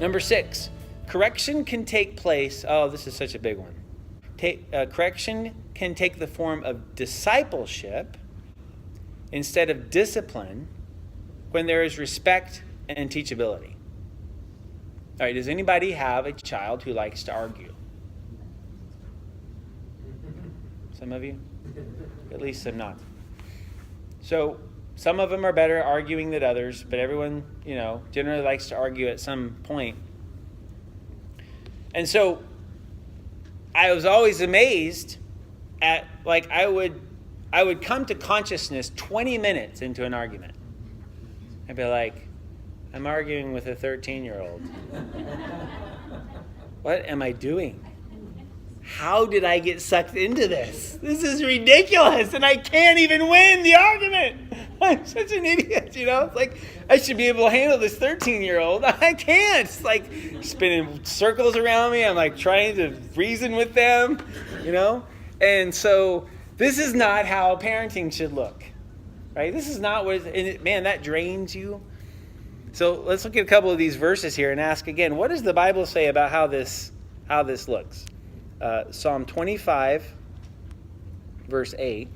Number 6, correction can take place. Oh, this is such a big one. Correction can take the form of discipleship instead of discipline when there is respect and teachability. All right, does anybody have a child who likes to argue? Some of you? At least some not. So some of them are better at arguing than others, but everyone, generally likes to argue at some point. And so I was always amazed at, I would come to consciousness 20 minutes into an argument. I'd be like, I'm arguing with a 13-year-old. What am I doing? How did I get sucked into this? This is ridiculous, and I can't even win the argument. I'm such an idiot, It's like, I should be able to handle this 13-year-old. I can't. It's like spinning circles around me. I'm trying to reason with them, And so this is not how parenting should look, right? This is not man, that drains you. So let's look at a couple of these verses here and ask again, what does the Bible say about how this looks? Psalm 25, verse 8.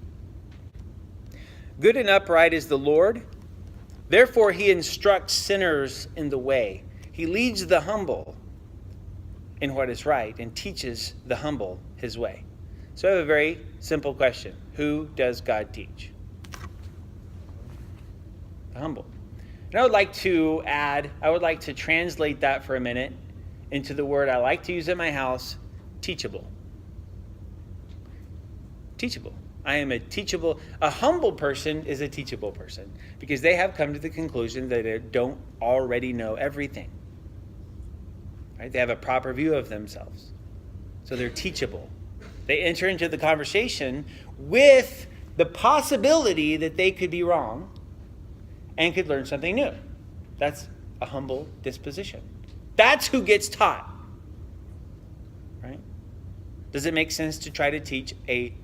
Good and upright is the Lord. Therefore he instructs sinners in the way. He leads the humble in what is right and teaches the humble his way. So I have a very simple question. Who does God teach? The humble. And I would like to translate that for a minute into the word I like to use at my house, teachable. Teachable. I am a humble person is a teachable person because they have come to the conclusion that they don't already know everything. Right? They have a proper view of themselves. So they're teachable. They enter into the conversation with the possibility that they could be wrong and could learn something new. That's a humble disposition. That's who gets taught. Right? Does it make sense to try to teach a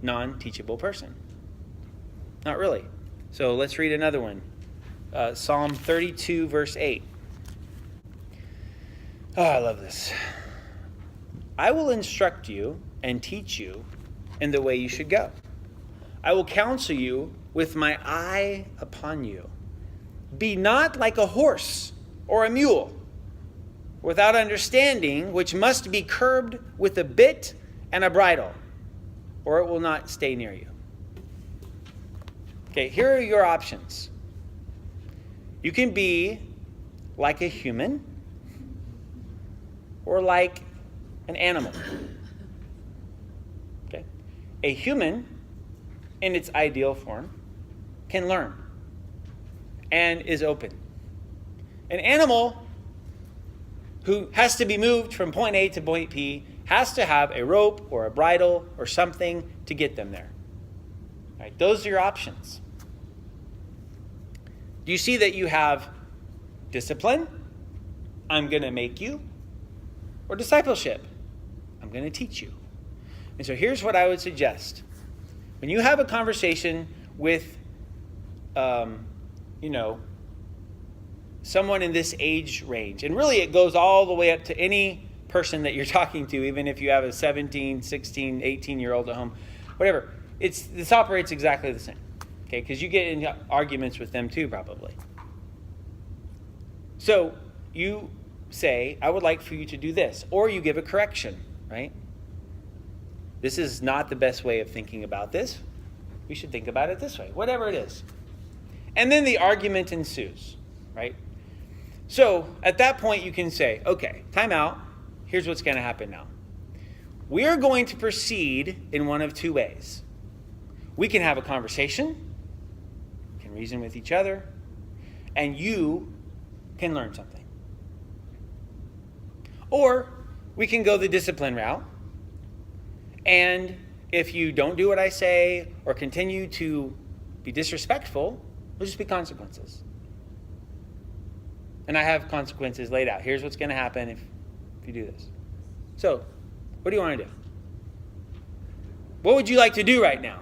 non-teachable person? Not really. So let's read another one. Psalm 32, verse 8. Oh, I love this. I will instruct you and teach you in the way you should go. I will counsel you with my eye upon you. Be not like a horse or a mule, without understanding, which must be curbed with a bit and a bridle, or it will not stay near you. Okay, here are your options. You can be like a human or like an animal. Okay? A human, in its ideal form, can learn and is open. An animal who has to be moved from point A to point B has to have a rope or a bridle or something to get them there. All right, those are your options. Do you see that you have discipline? I'm going to make you. Or discipleship? I'm going to teach you. And so here's what I would suggest. When you have a conversation with, someone in this age range, and really it goes all the way up to any person that you're talking to, even if you have a 17, 16, 18-year-old at home, whatever. This operates exactly the same, okay? Because you get into arguments with them too, probably. So you say, I would like for you to do this, or you give a correction, right? This is not the best way of thinking about this. We should think about it this way, whatever it is. And then the argument ensues, right? So at that point you can say, okay, time out. Here's what's going to happen now. We are going to proceed in one of two ways. We can have a conversation, we can reason with each other, and you can learn something. Or we can go the discipline route, and if you don't do what I say or continue to be disrespectful, there'll just be consequences. And I have consequences laid out. Here's what's going to happen if you do this. So, what do you want to do? What would you like to do right now?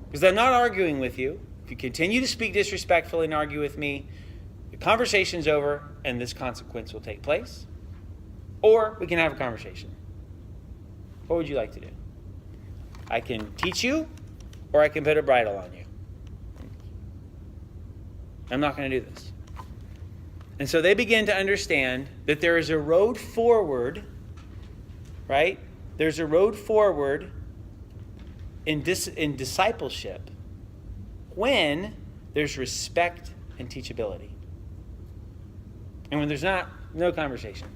Because I'm not arguing with you. If you continue to speak disrespectfully and argue with me, The conversation's over and this consequence will take place. Or we can have a conversation. What would you like to do? I can teach you, or I can put a bridle on you. I'm not going to do this. And so they begin to understand that there is a road forward, right? There's a road forward in discipleship when there's respect and teachability. And when there's not, no conversation.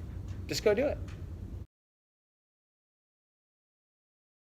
Just go do it.